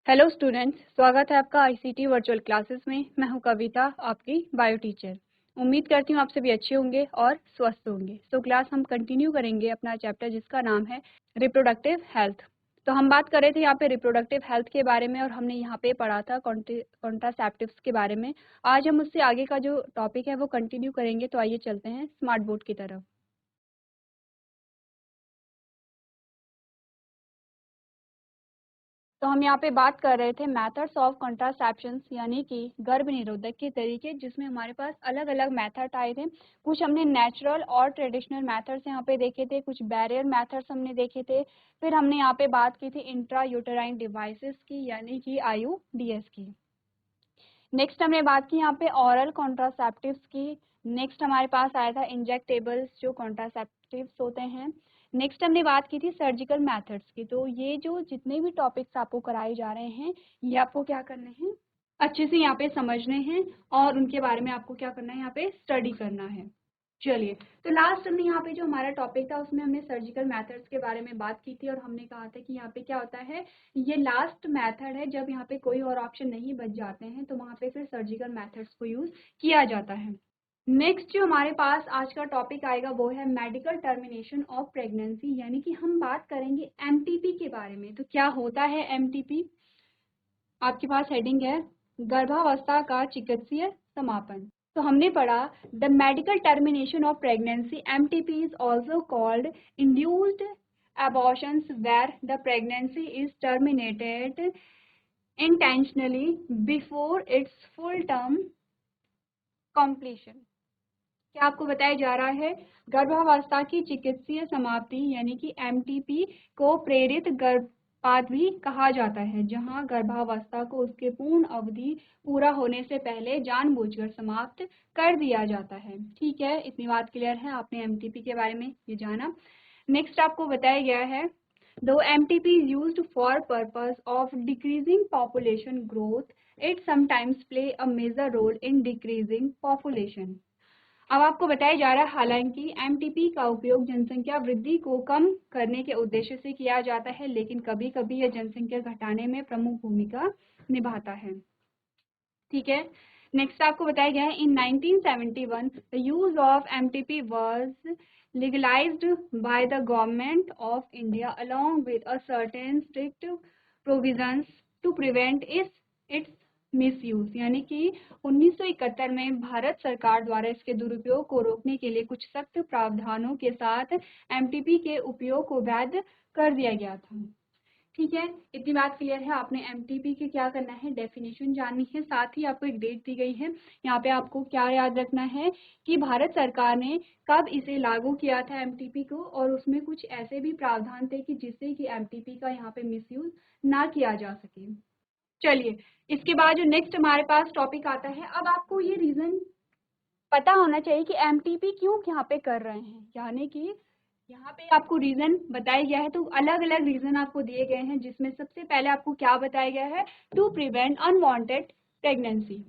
Hello students, स्वागत है आपका आईसीटी वर्चुअल क्लासेस में। मैं हूं कविता, आपकी बायो टीचर। उम्मीद करती हूं आप सभी अच्छे होंगे और स्वस्थ होंगे। तो क्लास हम कंटिन्यू करेंगे अपना चैप्टर जिसका नाम है रिप्रोडक्टिव हेल्थ। तो हम बात कर रहे थे यहाँ पे रिप्रोडक्टिव हेल्थ के बारे में और हमने यहाँ पे पढ़ा था कॉन्ट्रासेप्टिव्स के बारे में। आज हम उससे आगे का जो टॉपिक है वो कंटिन्यू करेंगे। तो आइए चलते हैं स्मार्ट बोर्ड की तरफ। तो हम यहाँ पे बात कर रहे थे मेथड्स ऑफ कॉन्ट्रासेप्शन, यानी कि गर्भ निरोधक के तरीके, जिसमें हमारे पास अलग अलग मेथड आए थे। कुछ हमने नेचुरल और ट्रेडिशनल मेथड्स यहाँ पे देखे थे, कुछ बैरियर मेथड्स हमने देखे थे। फिर हमने यहाँ पे बात की थी इंट्रा यूटेराइन डिवाइसेस की, यानी कि IUDs की। नेक्स्ट हमने बात की यहाँ पे ऑरल कॉन्ट्रासेप्टिव्स की। नेक्स्ट हमारे पास आया था इंजेक्टेबल्स, जो कॉन्ट्रासेप्टिव्स होते हैं। नेक्स्ट हमने बात की थी सर्जिकल मेथड्स की। तो ये जो जितने भी टॉपिक्स आपको कराए जा रहे हैं, ये आपको क्या करने हैं, अच्छे से यहाँ पे समझने हैं और उनके बारे में आपको क्या करना है, यहाँ पे स्टडी करना है। चलिए, तो लास्ट हमने यहाँ पे जो हमारा टॉपिक था उसमें हमने सर्जिकल मेथड्स के बारे में बात की थी और हमने कहा था कि यहाँ पे क्या होता है, ये लास्ट मेथड है। जब यहाँ पे कोई और ऑप्शन नहीं बच जाते हैं तो वहाँ पे फिर सर्जिकल मेथड्स को यूज किया जाता है। नेक्स्ट जो हमारे पास आज का टॉपिक आएगा वो है मेडिकल टर्मिनेशन ऑफ प्रेगनेंसी, यानी कि हम बात करेंगे MTP के बारे में। तो क्या होता है MTP? आपके पास हेडिंग है गर्भावस्था का चिकित्सीय समापन। तो हमने पढ़ा the medical termination of pregnancy MTP is also called induced abortions where the pregnancy is terminated intentionally before its full term completion। क्या आपको बताया जा रहा है, गर्भावस्था की चिकित्सीय समाप्ति यानी कि MTP को प्रेरित गर्भपात भी कहा जाता है, जहां गर्भावस्था को उसके पूर्ण अवधि पूरा होने से पहले जानबूझकर समाप्त कर दिया जाता है। ठीक है, इतनी बात क्लियर है, आपने MTP के बारे में ये जाना। नेक्स्ट आपको बताया गया है though MTP is used for purpose of decreasing population growth, it sometimes play a major role in decreasing population। अब आपको बताया जा रहा है हालांकि MTP का उपयोग जनसंख्या वृद्धि को कम करने के उद्देश्य से किया जाता है, लेकिन कभी कभी यह जनसंख्या घटाने में प्रमुख भूमिका निभाता है। ठीक है, नेक्स्ट आपको बताया गया है इन 1971 the use of MTP was legalized by the government of India along with a certain strict provisions to prevent its misuse। यानी कि 1971 में भारत सरकार द्वारा इसके दुरुपयोग को रोकने के लिए कुछ सख्त प्रावधानों के साथ MTP के उपयोग को वैध कर दिया गया था। ठीक है, इतनी बात क्लियर है। आपने MTP के क्या करना है, डेफिनेशन जाननी है, साथ ही आपको एक डेट दी गई है। यहाँ पे आपको क्या याद रखना है कि भारत सरकार ने कब इसे लागू किया था MTP को, और उसमें कुछ ऐसे भी प्रावधान थे कि जिससे कि MTP का यहाँ पे मिसयूज ना किया जा सके। चलिए, इसके बाद जो नेक्स्ट हमारे पास टॉपिक आता है, अब आपको ये रीजन पता होना चाहिए कि MTP क्यों यहाँ पे कर रहे हैं, यानी कि यहाँ पे आपको रीजन बताया गया है। तो अलग अलग रीजन आपको दिए गए हैं, जिसमें सबसे पहले आपको क्या बताया गया है, टू प्रिवेंट अनवांटेड प्रेगनेंसी।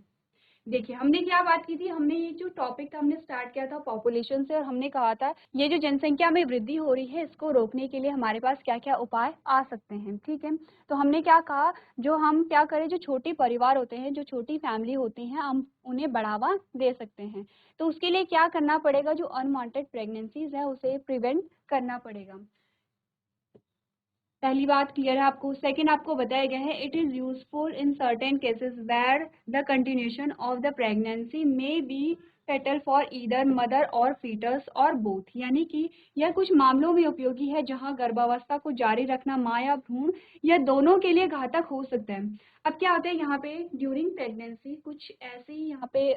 देखिए, हमने क्या बात की थी, हमने ये जो टॉपिक था हमने स्टार्ट किया था पॉपुलेशन से, और हमने कहा था ये जो जनसंख्या में वृद्धि हो रही है इसको रोकने के लिए हमारे पास क्या क्या उपाय आ सकते हैं। ठीक है, तो हमने क्या कहा, जो हम क्या करें, जो छोटे परिवार होते हैं, जो छोटी फैमिली होती हैं, हम उन्हें बढ़ावा दे सकते हैं। तो उसके लिए क्या करना पड़ेगा, जो अनवांटेड प्रेगनेंसीज है उसे प्रिवेंट करना पड़ेगा। पहली बात क्लियर है आपको। सेकंड आपको बताया गया है it is useful in certain cases where the continuation of the pregnancy may be fatal for either mother और फीटस और बोथ। यानी कि यह कुछ मामलों में उपयोगी है जहां गर्भावस्था को जारी रखना मां या भ्रूण या दोनों के लिए घातक हो सकता है। अब क्या होता है यहाँ पे, ड्यूरिंग प्रेगनेंसी कुछ ऐसे ही यहाँ पे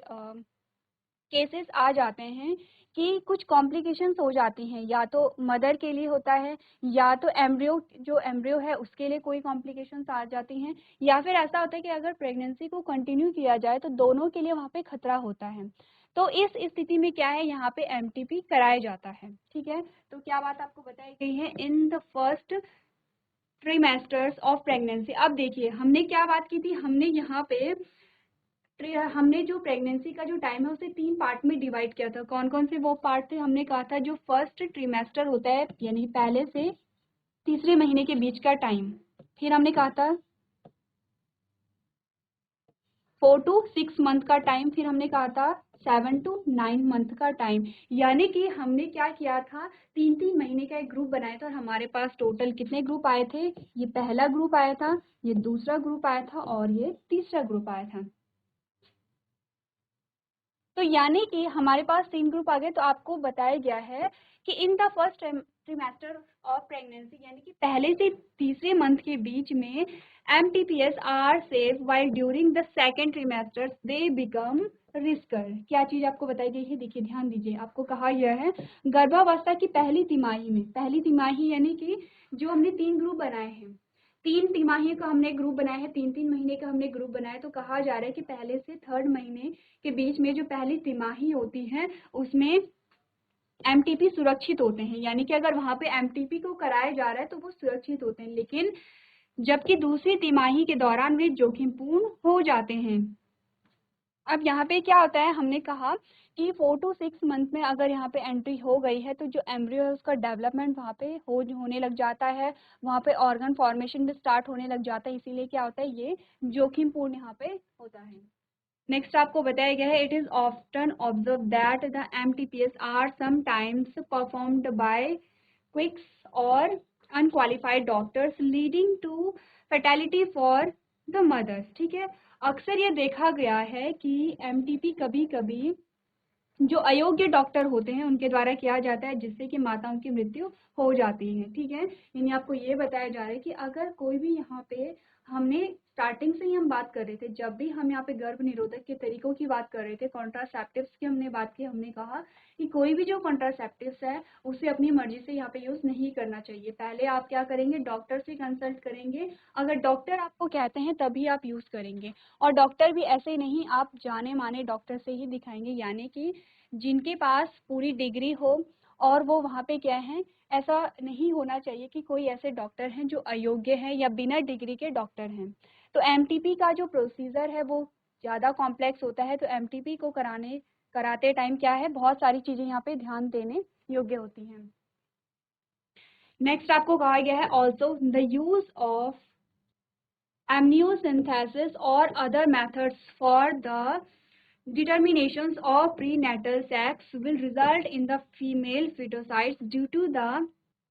केसेस आ जाते हैं कि कुछ कॉम्प्लिकेशंस हो जाती हैं, या तो मदर के लिए होता है, या तो एम्ब्रियो, जो एम्ब्रियो है उसके लिए कोई कॉम्प्लिकेशंस आ जाती हैं, या फिर ऐसा होता है कि अगर प्रेगनेंसी को कंटिन्यू किया जाए तो दोनों के लिए वहाँ पे खतरा होता है। तो इस स्थिति में क्या है, यहाँ पे MTP कराया जाता है। ठीक है, तो क्या बात आपको बताई गई है, in the first trimesters of pregnancy. अब देखिए, हमने क्या बात की थी, हमने यहाँ पे हमने जो प्रेगनेंसी का जो टाइम है उसे 3 पार्ट में डिवाइड किया था। कौन कौन से वो पार्ट थे, हमने कहा था जो फर्स्ट ट्रीमेस्टर होता है, यानी पहले से तीसरे महीने के बीच का टाइम। फिर हमने कहा था 4 to 6 मंथ का टाइम, फिर हमने कहा था 7 to 9 मंथ का टाइम। यानी कि हमने क्या किया था, 3-3 महीने का एक ग्रुप बनाया था और हमारे पास टोटल कितने ग्रुप आए थे, ये पहला ग्रुप आया था, ये दूसरा ग्रुप आया था और ये तीसरा ग्रुप आया था। तो यानी कि हमारे पास 3 ग्रुप आ गए। तो आपको बताया गया है कि in the first trimester of pregnancy, यानी कि पहले से तीसरे मंथ के बीच में MTPs are safe while during the second trimester they become riskier. क्या चीज आपको बताई गई है, देखिए ध्यान दीजिए। आपको कहा गया है गर्भावस्था की पहली तिमाही में, पहली तिमाही यानी कि जो हमने 3 ग्रुप बनाए हैं, 3 तिमाही का हमने ग्रुप बनाया है, 3-3 महीने का हमने ग्रुप बनाया, तो कहा जा रहा है कि पहले से 3rd महीने के बीच में जो पहली तिमाही होती है उसमें एमटीपी सुरक्षित होते हैं। यानी कि अगर वहां पे एमटीपी को कराया जा रहा है तो वो सुरक्षित होते हैं, लेकिन जबकि दूसरी तिमाही के दौरान वे जोखिमपूर्ण हो जाते हैं। अब यहाँ पे क्या होता है, हमने कहा कि 4 to 6 मंथ में अगर यहाँ पे एंट्री हो गई है तो जो एम्ब्रियो है उसका डेवलपमेंट वहाँ पे होने लग जाता है, वहाँ पे ऑर्गन फॉर्मेशन भी स्टार्ट होने लग जाता है, इसीलिए क्या होता है, ये जोखिमपूर्ण यहाँ पे होता है। नेक्स्ट आपको बताया गया है, it is often observe that the MTPs are sometimes performed by quacks or unqualified doctors leading to fatality for the mothers. ठीक है, अक्सर ये देखा गया है कि एमटीपी कभी कभी जो अयोग्य डॉक्टर होते हैं उनके द्वारा किया जाता है, जिससे कि माताओं की मृत्यु हो जाती है। ठीक है, यानी आपको ये बताया जा रहा है कि अगर कोई भी यहाँ पे, हमने स्टार्टिंग से ही हम बात कर रहे थे, जब भी हम यहाँ पे गर्भ निरोधक के तरीकों की बात कर रहे थे, कॉन्ट्रासेप्टिव्स की हमने बात की, हमने कहा कि कोई भी जो कॉन्ट्रासेप्टिव्स है उसे अपनी मर्जी से यहाँ पे यूज नहीं करना चाहिए। पहले आप क्या करेंगे, डॉक्टर से कंसल्ट करेंगे, अगर डॉक्टर आपको कहते हैं तभी आप यूज करेंगे, और डॉक्टर भी ऐसे नहीं आप जाने माने डॉक्टर से ही दिखाएंगे, यानी कि जिनके पास पूरी डिग्री हो, और वो वहाँ पे क्या है, ऐसा नहीं होना चाहिए कि कोई ऐसे डॉक्टर हैं जो अयोग्य हैं या बिना डिग्री के डॉक्टर हैं। तो एमटीपी का जो प्रोसीजर है वो ज़्यादा कॉम्प्लेक्स होता है, तो एमटीपी को कराते टाइम क्या है, बहुत सारी चीज़ें यहाँ पे ध्यान देने योग्य होती हैं। नेक्स्ट आपको कहा गया है also the use of amniocentesis or other methods for the determinations of prenatal sex will result in the female fetocytes due to the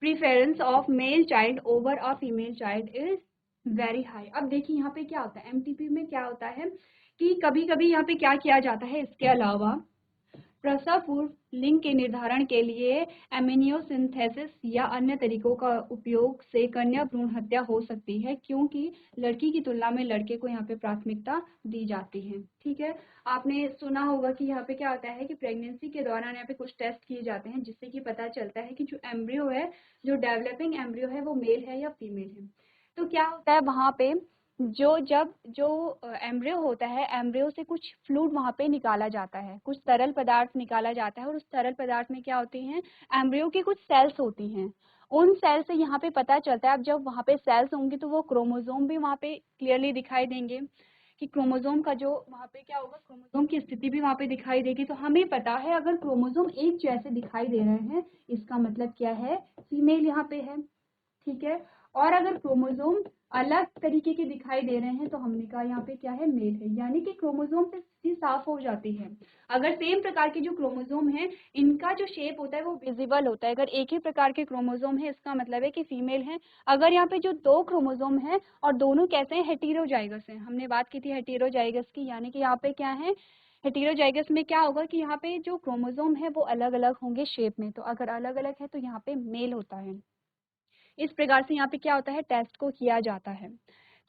preference of male child over a female child is very high। अब देखिए यहाँ पे क्या होता है, MTP में क्या होता है कि कभी कभी यहाँ पे क्या किया जाता है, इसके अलावा प्रसव पूर्व लिंग के निर्धारण के लिए एमिनियोसिंथेसिस या अन्य तरीकों का उपयोग से कन्या भ्रूण हत्या हो सकती है, क्योंकि लड़की की तुलना में लड़के को यहाँ पे प्राथमिकता दी जाती है। ठीक है, आपने सुना होगा कि यहाँ पे क्या होता है कि प्रेगनेंसी के दौरान यहाँ पे कुछ टेस्ट किए जाते हैं, जिससे कि पता चलता है कि जो एम्ब्रियो है, जो डेवलपिंग एम्ब्रियो है, वो मेल है या फीमेल है। तो क्या होता है वहाँ पे, जब जो एम्ब्रियो होता है, एम्ब्रियो से कुछ फ्लूइड वहाँ पे निकाला जाता है, कुछ तरल पदार्थ निकाला जाता है, और उस तरल पदार्थ में क्या होती हैं, एम्ब्रियो की कुछ सेल्स होती हैं। उन सेल से यहाँ पे पता चलता है, अब जब वहाँ पे सेल्स होंगी तो वो क्रोमोसोम भी वहाँ पे क्लियरली दिखाई देंगे, कि क्रोमोसोम का जो वहाँ पे क्या होगा, क्रोमोसोम की स्थिति भी वहाँ पे दिखाई देगी। तो हमें पता है अगर क्रोमोसोम एक जैसे दिखाई दे रहे हैं, इसका मतलब क्या है, फीमेल यहाँ पे है। ठीक है, और अगर क्रोमोसोम अलग तरीके के दिखाई दे रहे हैं तो हमने कहा यहाँ पे क्या है, मेल है, यानी कि क्रोमोसोम से स्थिति साफ हो जाती है। अगर सेम प्रकार के जो क्रोमोसोम है, इनका जो शेप होता है वो विजिबल होता है। अगर एक ही प्रकार के क्रोमोसोम है, इसका मतलब है कि फीमेल है। अगर यहाँ पे जो 2 क्रोमोसोम है और दोनों कैसे हैं, हेटेरोजाइगस है, हमने बात की थी हेटेरोजाइगस की, यानी कि यहाँ पे क्या है, हेटेरोजाइगस में क्या होगा कि यहाँ पे जो क्रोमोसोम है वो अलग अलग होंगे शेप में, तो अगर अलग अलग है तो यहाँ पे मेल होता है। इस प्रकार से यहाँ पे क्या होता है, टेस्ट को किया जाता है।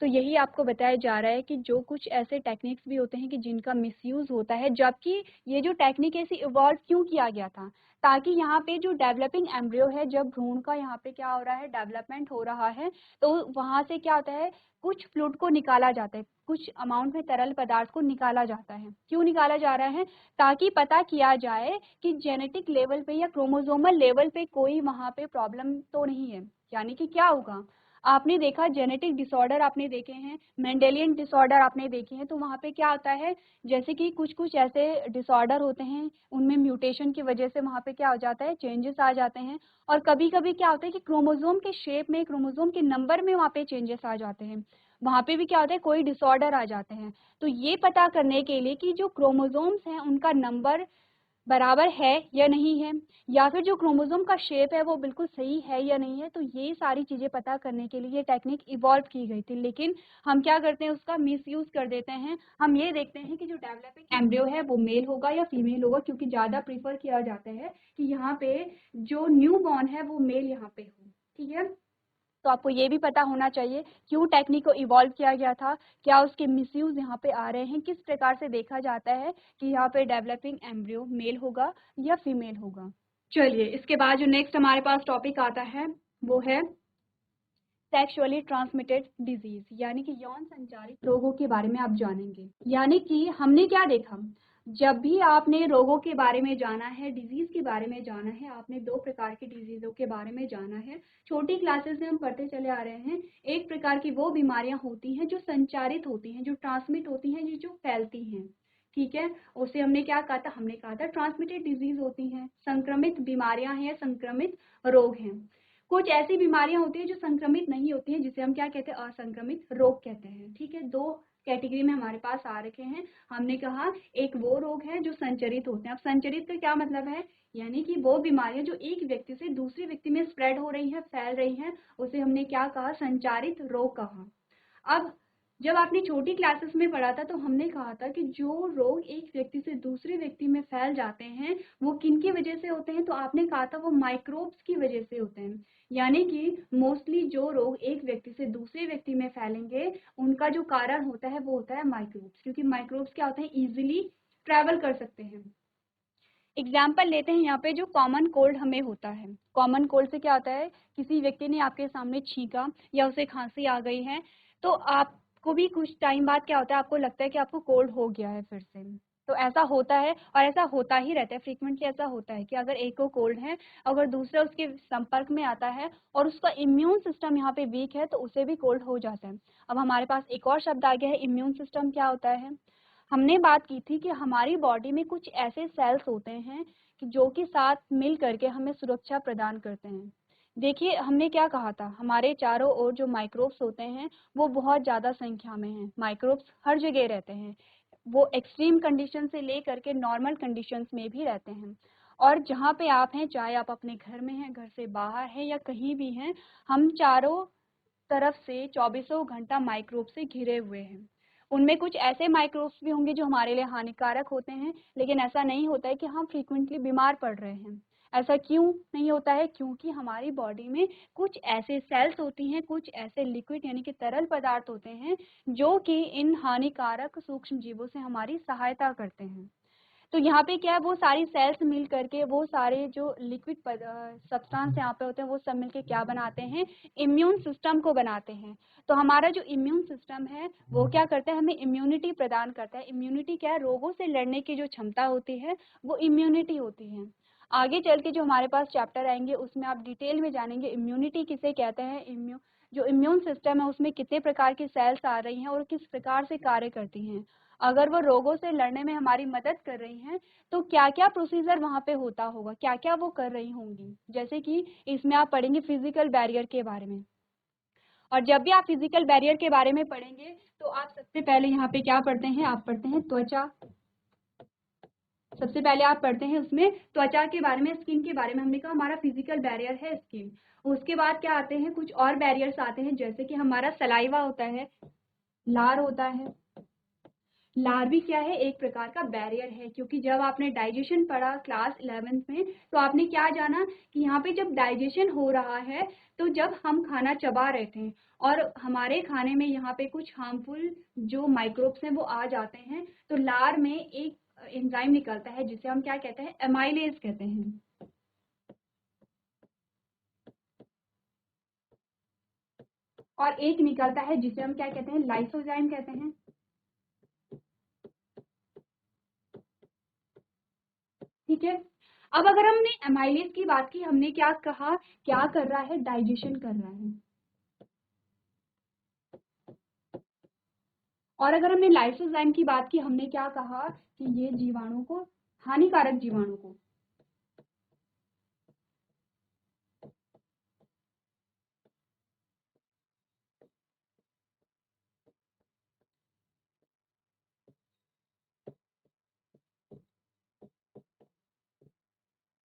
तो यही आपको बताया जा रहा है कि जो कुछ ऐसे टेक्निक्स भी होते हैं कि जिनका मिसयूज होता है, जबकि ये जो टेक्निक ऐसी इवॉल्व क्यों किया गया था, ताकि यहाँ पे जो डेवलपिंग एम्ब्रियो है, जब भ्रूण का यहाँ पे क्या हो रहा है, डेवलपमेंट हो रहा है, तो वहाँ से क्या होता है, कुछ फ्लूइड को निकाला जाता है, कुछ अमाउंट में तरल पदार्थ को निकाला जाता है। क्यों निकाला जा रहा है, ताकि पता किया जाए कि जेनेटिक लेवल पे या क्रोमोसोमल लेवल पे कोई वहाँ पे प्रॉब्लम तो नहीं है। यानी कि क्या होगा, आपने देखा जेनेटिक डिसऑर्डर आपने देखे हैं, मेंडेलियन डिसऑर्डर आपने देखे हैं, तो वहाँ पे क्या होता है, जैसे कि कुछ कुछ ऐसे डिसऑर्डर होते हैं, उनमें म्यूटेशन की वजह से वहाँ पे क्या हो जाता है, चेंजेस आ जाते हैं। और कभी कभी क्या होता है कि क्रोमोजोम के शेप में, क्रोमोजोम के नंबर में वहाँ पे चेंजेस आ जाते हैं, वहाँ पे भी क्या होता है, कोई डिसऑर्डर आ जाते हैं। तो ये पता करने के लिए कि जो क्रोमोजोम्स हैं उनका नंबर बराबर है या नहीं है, या फिर जो क्रोमोसोम का शेप है वो बिल्कुल सही है या नहीं है, तो ये सारी चीज़ें पता करने के लिए ये टेक्निक इवॉल्व की गई थी। लेकिन हम क्या करते हैं, उसका मिसयूज कर देते हैं। हम ये देखते हैं कि जो डेवलपिंग एम्ब्रियो है वो मेल होगा या फीमेल होगा, क्योंकि ज़्यादा प्रीफर किया जाता है कि यहाँ पे जो न्यू बॉर्न है वो मेल यहाँ पे हो। ठीक है, तो आपको ये भी पता होना चाहिए क्यों टेक्निक को इवॉल्व किया गया था, क्या उसके मिसयूज यहाँ पे आ रहे हैं, किस प्रकार से देखा जाता है कि यहाँ पे डेवलपिंग एम्ब्रियो मेल होगा या फीमेल होगा। चलिए, इसके बाद जो नेक्स्ट हमारे पास टॉपिक आता है वो है सेक्सुअली ट्रांसमिटेड डिजीज, यानी कि यौन संचारित रोगों के बारे में आप जानेंगे। यानी कि हमने क्या देखा, जब भी आपने रोगों के बारे में जाना है, डिजीज के बारे में जाना है, आपने दो प्रकार की डिजीजों के बारे में जाना है। छोटी क्लासेस में हम पढ़ते चले आ रहे हैं, एक प्रकार की वो बीमारियां होती हैं जो संचारित होती हैं, जो ट्रांसमिट होती हैं, जो फैलती हैं। ठीक है, उसे हमने क्या कहा था, हमने कहा था ट्रांसमिटेड डिजीज होती हैं, संक्रमित बीमारियां हैं, संक्रमित रोग हैं। कुछ ऐसी बीमारियां होती हैं जो संक्रमित नहीं होती हैं, जिसे हम क्या कहते हैं, असंक्रमित रोग कहते हैं। ठीक है, दो कैटेगरी में हमारे पास आ रखे हैं। हमने कहा एक वो रोग है जो संचरित होते हैं। अब संचरित का क्या मतलब है, यानी कि वो बीमारियां जो एक व्यक्ति से दूसरे व्यक्ति में स्प्रेड हो रही हैं, फैल रही हैं, उसे हमने क्या कहा, संचारित रोग कहा। अब जब आपने छोटी क्लासेस में पढ़ा था तो हमने कहा था कि जो रोग एक व्यक्ति से दूसरे व्यक्ति में फैल जाते हैं वो किन की वजह से होते हैं, तो आपने कहा था वो माइक्रोब्स की वजह से होते हैं। यानी कि मोस्टली जो रोग एक व्यक्ति से दूसरे व्यक्ति में फैलेंगे उनका जो कारण होता है वो होता है माइक्रोब्स, क्योंकि माइक्रोब्स क्या होते हैं, इजिली ट्रैवल कर सकते हैं। एग्जाम्पल लेते हैं यहाँ पे, जो कॉमन कोल्ड हमें होता है, कॉमन कोल्ड से क्या होता है, किसी व्यक्ति ने आपके सामने छींका या उसे खांसी आ गई है, तो आपको भी कुछ टाइम बाद क्या होता है, आपको लगता है कि आपको कोल्ड हो गया है फिर से। तो ऐसा होता है और ऐसा होता ही रहता है, फ्रीक्वेंटली ऐसा होता है कि अगर एक को कोल्ड है, अगर दूसरा उसके संपर्क में आता है और उसका इम्यून सिस्टम यहाँ पे वीक है तो उसे भी कोल्ड हो जाता है। अब हमारे पास एक और शब्द आ गया है, इम्यून सिस्टम क्या होता है। हमने बात की थी कि हमारी बॉडी में कुछ ऐसे सेल्स होते हैं कि जो कि साथ मिल करके हमें सुरक्षा प्रदान करते हैं। देखिए, हमने क्या कहा था, हमारे चारों ओर जो माइक्रोब्स होते हैं वो बहुत ज़्यादा संख्या में हैं। माइक्रोब्स हर जगह रहते हैं, वो एक्सट्रीम कंडीशन से ले करके नॉर्मल कंडीशंस में भी रहते हैं। और जहाँ पे आप हैं, चाहे आप अपने घर में हैं, घर से बाहर हैं या कहीं भी हैं, हम चारों तरफ से चौबीसों घंटा माइक्रोब से घिरे हुए हैं। उनमें कुछ ऐसे माइक्रोब्स भी होंगे जो हमारे लिए हानिकारक होते हैं, लेकिन ऐसा नहीं होता है कि हम फ्रीक्वेंटली बीमार पड़ रहे हैं। ऐसा क्यों नहीं होता है, क्योंकि हमारी बॉडी में कुछ ऐसे सेल्स होती हैं, कुछ ऐसे लिक्विड यानी कि तरल पदार्थ होते हैं जो कि इन हानिकारक सूक्ष्म जीवों से हमारी सहायता करते हैं। तो यहाँ पे क्या है, वो सारी सेल्स मिल करके, वो सारे जो लिक्विड सब्सटेंस यहाँ पे होते हैं वो सब मिलके क्या बनाते हैं, इम्यून सिस्टम को बनाते हैं। तो हमारा जो इम्यून सिस्टम है वो क्या करता है, हमें इम्यूनिटी प्रदान करता है। इम्यूनिटी क्या है, रोगों से लड़ने की जो क्षमता होती है वो इम्यूनिटी होती है। आगे चल के जो हमारे पास चैप्टर आएंगे उसमें आप डिटेल में जानेंगे इम्यूनिटी किसे कहते हैं, जो इम्यून सिस्टम है उसमें कितने प्रकार की सेल्स आ रही हैं और किस प्रकार से कार्य करती हैं। अगर वो रोगों से लड़ने में हमारी मदद कर रही हैं तो क्या क्या प्रोसीजर वहाँ पे होता होगा, क्या क्या वो कर रही होंगी। जैसे कि इसमें आप पढ़ेंगे फिजिकल बैरियर के बारे में, और जब भी आप फिजिकल बैरियर के बारे में पढ़ेंगे तो आप सबसे पहले यहाँ पे क्या पढ़ते हैं, आप पढ़ते हैं त्वचा। सबसे पहले आप पढ़ते हैं उसमें त्वचा के बारे में, स्किन के बारे में। हमने कहा हमारा फिजिकल बैरियर है स्किन। उसके बाद क्या आते हैं, कुछ और बैरियर्स आते हैं, जैसे कि हमारा सलाइवा होता है, लार होता है। लार भी क्या है, एक प्रकार का बैरियर है, क्योंकि जब आपने डाइजेशन पढ़ा क्लास 11th में तो आपने क्या जाना कि यहाँ पे जब डाइजेशन हो रहा है तो जब हम खाना चबा रहे थे और हमारे खाने में यहाँ पे कुछ हार्मफुल जो माइक्रोब्स हैं वो आ जाते हैं, तो लार में एक एंजाइम निकलता है जिसे हम क्या कहते हैं, एमाइलेज कहते हैं। और एक निकलता है जिसे हम क्या कहते हैं, लाइसोजाइम कहते हैं। ठीक है, अब अगर हमने एमाइलेज की बात की, हमने क्या कहा, क्या कर रहा है, डाइजेशन कर रहा है। और अगर हमने लाइसोजाइम की बात की, हमने क्या कहा कि ये जीवाणु को, हानिकारक जीवाणु को,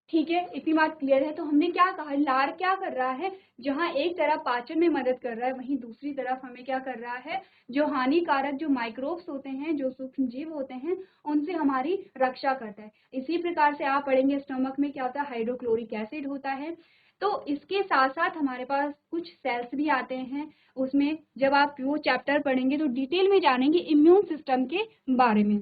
ठीक है, इतनी बात क्लियर है। तो हमने क्या कहा, लार क्या कर रहा है, जहां एक तरफ पाचन में मदद कर रहा है, वहीं दूसरी तरफ हमें क्या कर रहा है, जो हानिकारक जो माइक्रोब्स होते हैं, जो सूक्ष्म जीव होते हैं, उनसे हमारी रक्षा करता है। इसी प्रकार से आप पढ़ेंगे स्टमक में क्या होता है, हाइड्रोक्लोरिक एसिड होता है। तो इसके साथ साथ हमारे पास कुछ सेल्स भी आते हैं, उसमें जब आप वो चैप्टर पढ़ेंगे तो डिटेल में जानेंगे इम्यून सिस्टम के बारे में।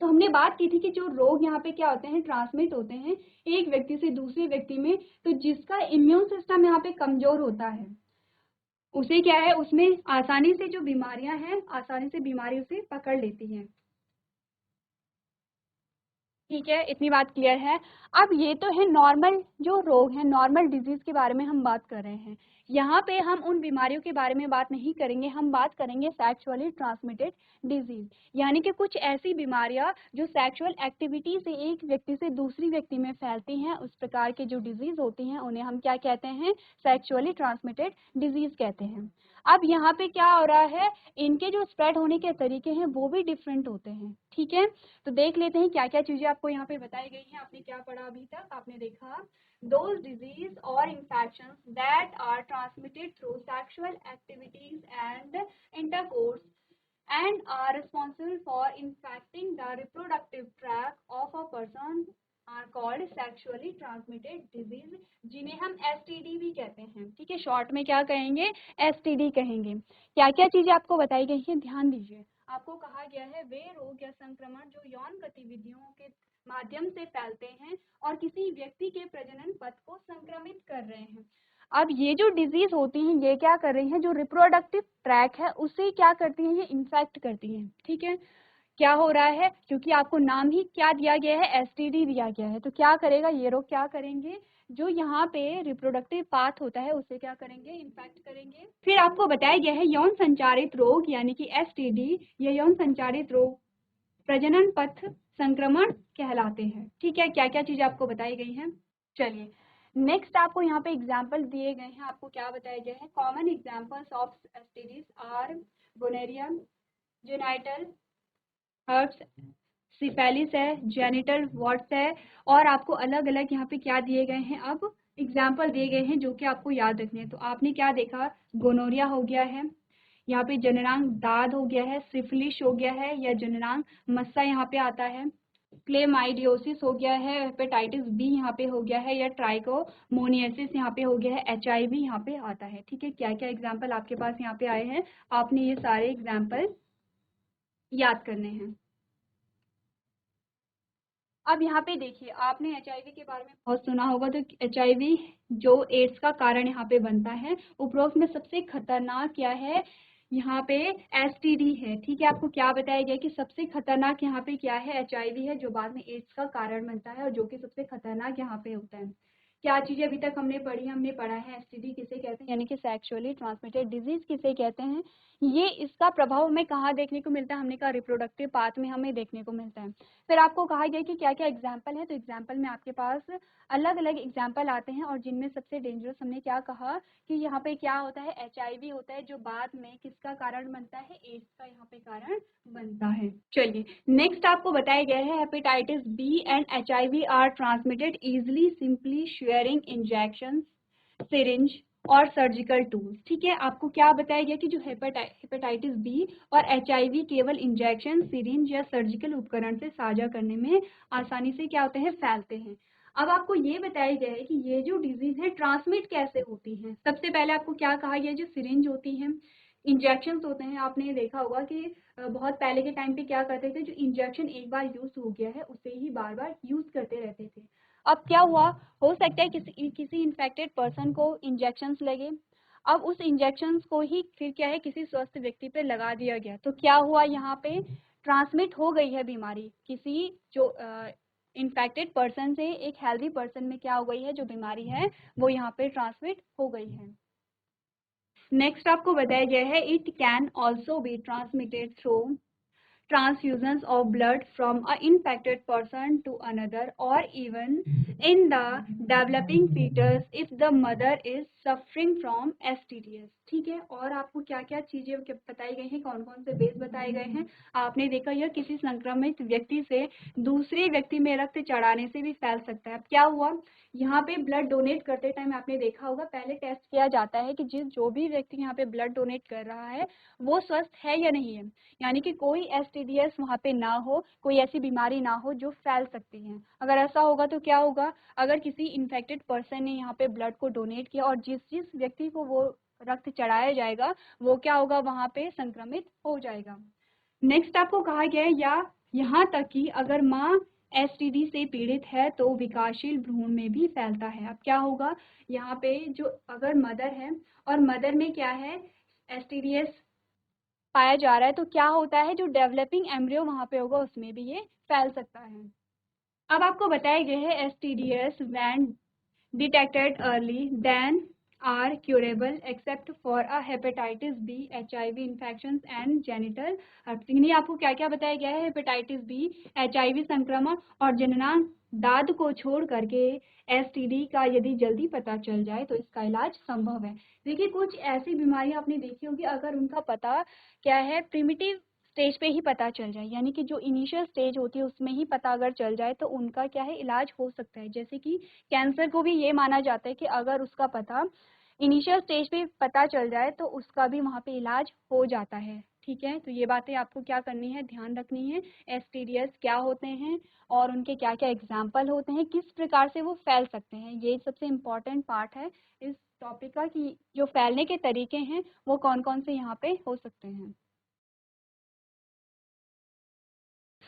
तो हमने बात की थी कि जो रोग यहाँ पे क्या होते हैं, ट्रांसमिट होते हैं एक व्यक्ति से दूसरे व्यक्ति में, तो जिसका इम्यून सिस्टम यहाँ पे कमजोर होता है, उसे क्या है, उसमें आसानी से जो बीमारियां हैं, आसानी से बीमारी उसे पकड़ लेती हैं। ठीक है, इतनी बात क्लियर है। अब ये तो है नॉर्मल जो रोग है, नॉर्मल डिजीज के बारे में हम बात कर रहे हैं। यहाँ पे हम उन बीमारियों के बारे में बात नहीं करेंगे, हम बात करेंगे सेक्सुअली ट्रांसमिटेड डिजीज, यानी कि कुछ ऐसी बीमारियां जो सेक्सुअल एक्टिविटी से एक व्यक्ति से दूसरी व्यक्ति में फैलती हैं, उस प्रकार के जो डिजीज होती हैं उन्हें हम क्या कहते हैं, सेक्सुअली ट्रांसमिटेड डिजीज कहते हैं। अब यहाँ पे क्या हो रहा है, इनके जो स्प्रेड होने के तरीके हैं वो भी डिफरेंट होते हैं। ठीक है, तो देख लेते हैं क्या क्या चीजें आपको यहाँ पे बताई गई हैं। आपने क्या पढ़ा अभी तक, आपने देखा those disease or infections that are transmitted through sexual activities and intercourse and are responsible for infecting the reproductive tract of a person are called sexually transmitted disease, जिन्हें हम STD भी कहते हैं। ठीक है, शॉर्ट में क्या कहेंगे, STD कहेंगे। क्या क्या चीजें आपको बताई गई हैं, ध्यान दीजिए। आपको कहा गया है वे रोग या संक्रमण जो यौन गतिविधियों के माध्यम से फैलते हैं और किसी व्यक्ति के प्रजनन पथ को संक्रमित कर रहे हैं। अब ये जो डिजीज होती हैं, ये क्या कर रही हैं, जो रिप्रोडक्टिव ट्रैक है उसे क्या करती हैं, ये इन्फेक्ट करती हैं। ठीक है, क्या हो रहा है, क्योंकि आपको नाम ही क्या दिया गया है, एसटीडी दिया गया है, तो क्या करेगा ये रोग, क्या करेंगे, जो यहाँ पे रिप्रोडक्टिव पाथ होता है उसे क्या करेंगे, इन्फेक्ट करेंगे। फिर आपको बताया गया है यौन संचारित रोग यानी कि एसटीडी, ये यौन संचारित रोग प्रजनन पथ संक्रमण कहलाते हैं। ठीक है, क्या क्या चीजें आपको बताई गई हैं। चलिए नेक्स्ट आपको यहाँ पे एग्जाम्पल दिए गए हैं। आपको क्या बताया गया है, common examples of STDs are gonorrhoea, genital herpes, syphilis है, जेनिटल वॉर्ट्स है, और आपको अलग अलग यहाँ पे क्या दिए गए हैं, अब एग्जाम्पल दिए गए हैं जो कि आपको याद रखने हैं। तो आपने क्या देखा, गोनोरिया हो गया है, यहाँ पे जननांग दाद हो गया है, सिफिलिस हो गया है या जननांग मस्सा यहाँ पे आता है, क्लेमाइडियोसिस हो गया है, हेपेटाइटिस बी यहाँ पे हो गया है, या ट्राइकोमोनियासिस यहाँ पे हो गया है, HIV यहाँ पे आता है। ठीक है, क्या क्या एग्जाम्पल आपके पास यहाँ पे आए हैं, आपने ये सारे एग्जाम्पल याद करने हैं। अब यहाँ पे देखिए, आपने HIV के बारे में बहुत सुना होगा, तो HIV जो एड्स का कारण यहाँ पे बनता है, उपरोक्त में सबसे खतरनाक क्या है, यहाँ पे STD है। ठीक है, आपको क्या बताया गया कि सबसे खतरनाक यहाँ पे क्या है, HIV है, जो बाद में एड्स का कारण बनता है और जो कि सबसे खतरनाक यहाँ पे होता है। क्या चीजें अभी तक हमने पढ़ी, हमने पढ़ा है STD किसे कहते हैं, यानी कि सेक्सुअली ट्रांसमिटेड डिजीज किसे कहते हैं। ये इसका प्रभाव हमें कहाँ देखने को मिलता है, हमने कहा रिप्रोडक्टिव पाथ में हमें देखने को मिलता है। फिर आपको कहा गया कि क्या क्या एग्जाम्पल है, तो एग्जाम्पल में आपके पास अलग अलग एग्जाम्पल आते हैं, और जिनमें सबसे डेंजरस हमने क्या कहा कि यहाँ पे क्या होता है, HIV होता है, जो बाद में किसका कारण बनता है, एड्स का यहाँ पे कारण बनता है। चलिए नेक्स्ट आपको बताया गया है, hepatitis B and HIV are transmitted easily simply sharing injection, syringe और सर्जिकल टूल्स। ठीक है, आपको क्या बताया गया कि जो हेपेटाइटिस बी और HIV केवल इंजेक्शन, सिरिंज या सर्जिकल उपकरण से साझा करने में आसानी से क्या होते हैं, फैलते हैं। अब आपको ये बताया गया है कि ये जो डिजीज है ट्रांसमिट कैसे होती हैं। सबसे पहले आपको क्या कहा गया, जो सिरिंज होती हैं, इंजेक्शन होते हैं, आपने देखा होगा कि बहुत पहले के टाइम पे क्या करते थे, जो इंजेक्शन एक बार यूज हो गया है उसे ही बार बार यूज करते रहते थे। अब क्या हुआ, हो सकता है किसी इन्फेक्टेड पर्सन को इंजेक्शंस लगे, अब उस इंजेक्शंस को ही फिर क्या है, किसी स्वस्थ व्यक्ति पे लगा दिया गया, तो क्या हुआ, यहाँ पे ट्रांसमिट हो गई है बीमारी, किसी जो इन्फेक्टेड पर्सन से एक हेल्दी पर्सन में क्या हो गई है, जो बीमारी है वो यहाँ पे ट्रांसमिट हो गई है। नेक्स्ट आपको बताया गया है it can also be transmitted through transfusions of blood from a infected person to another or even in the developing fetus if the mother is suffering from STDs। ठीक है, और आपको क्या क्या चीजें बताई गई हैं, कौन कौन से बेस बताए गए हैं। आपने देखा यह किसी संक्रमित व्यक्ति से दूसरे व्यक्ति में रक्त चढ़ाने से भी फैल सकता है। अब क्या हुआ, यहाँ पे ब्लड डोनेट करते टाइम आपने देखा होगा पहले टेस्ट किया जाता है कि जो भी व्यक्ति यहाँ पे ब्लड डोनेट कर रहा है वो स्वस्थ है या नहीं है, यानी कि कोई STDs वहाँ पे ना हो, कोई ऐसी बीमारी ना हो जो फैल सकती है। अगर ऐसा होगा तो क्या होगा, अगर किसी इन्फेक्टेड पर्सन ने यहाँ पे ब्लड को डोनेट किया और जिस जिस व्यक्ति को वो रक्त चढ़ाया जाएगा वो क्या होगा, वहाँ पे संक्रमित हो जाएगा। नेक्स्ट आपको कहा गया है या यहाँ तक कि अगर माँ STD से पीड़ित है तो विकासशील भ्रूण में भी फैलता है। अब क्या होगा, यहाँ पे जो अगर मदर है और मदर में क्या है STDs पाया जा रहा है तो क्या होता है, जो डेवलपिंग एम्ब्रियो वहाँ पे होगा उसमें भी ये फैल सकता है। अब आपको बताया गया है STDs when detected early then are curable except for a hepatitis B, HIV infection and genital herpes. आपको क्या क्या बताया गया है, हेपेटाइटिस बी, HIV संक्रमण और जननांग दाद को छोड़ करके STD का यदि जल्दी पता चल जाए तो इसका इलाज संभव है। देखिए कुछ ऐसी बीमारियां आपने देखी होगी अगर उनका पता क्या है प्रिमिटिव स्टेज पे ही पता चल जाए, यानी कि जो इनिशियल स्टेज होती है उसमें ही पता अगर चल जाए तो उनका क्या है इलाज हो सकता है। जैसे कि कैंसर को भी ये माना जाता है कि अगर उसका पता इनिशियल स्टेज पे पता चल जाए तो उसका भी वहाँ पे इलाज हो जाता है। ठीक है, तो ये बातें आपको क्या करनी है, ध्यान रखनी है। STDs क्या होते हैं और उनके क्या क्या एग्जाम्पल होते हैं, किस प्रकार से वो फैल सकते हैं, ये सबसे इम्पॉर्टेंट पार्ट है इस टॉपिक का कि जो फैलने के तरीके हैं वो कौन कौन से यहाँ पे हो सकते हैं।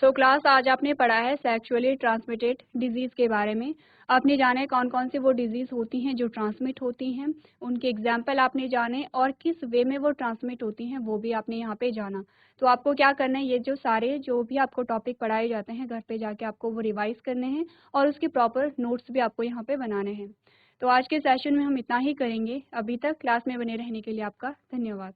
क्लास आज आपने पढ़ा है सेक्सुअली ट्रांसमिटेड डिजीज़ के बारे में। आपने जाना है कौन कौन से वो डिजीज़ होती हैं जो ट्रांसमिट होती हैं, उनके एग्जाम्पल आपने जाने और किस वे में वो ट्रांसमिट होती हैं वो भी आपने यहाँ पे जाना। तो आपको क्या करना है, ये जो भी आपको टॉपिक पढ़ाए जाते हैं घर पे जाके आपको वो रिवाइज करने हैं और उसके प्रॉपर नोट्स भी आपको यहाँ पे बनाने हैं। तो आज के सेशन में हम इतना ही करेंगे। अभी तक क्लास में बने रहने के लिए आपका धन्यवाद।